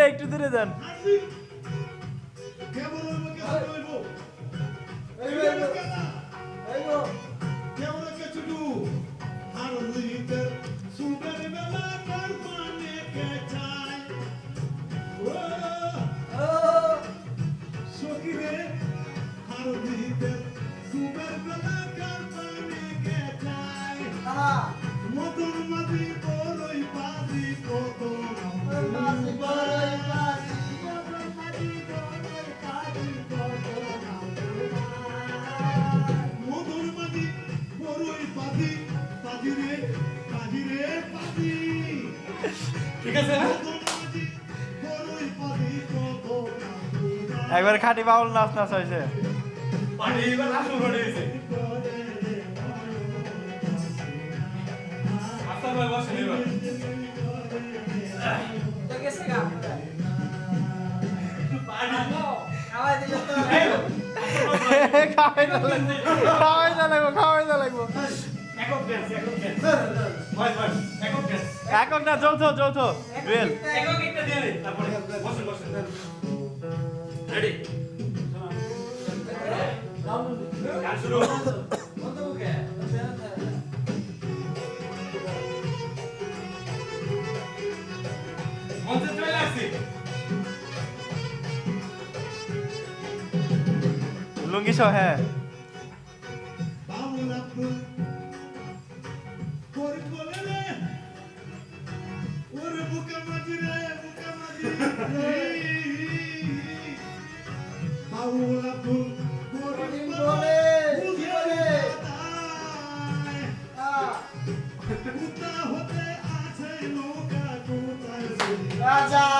একটু দূরে যান। ঠিক আছে না? একবার খাঁটি বাউল নাচ হয়েছে। পানি এবার আসল হয়ে গেছে। আচ্ছা ভাই বসেন এবার। খাওয়াই না লাগবো। একক ড্যান্স। ভাই একক ড্যান্স। একক না, যৌথ ডুয়েল। একক একটা দিয়ে দে, তারপরে বসেন। রেডি? গান শুরু। মঞ্চে চলে আসছি। লুঙ্গি সহ, হ্যাঁ। রাজা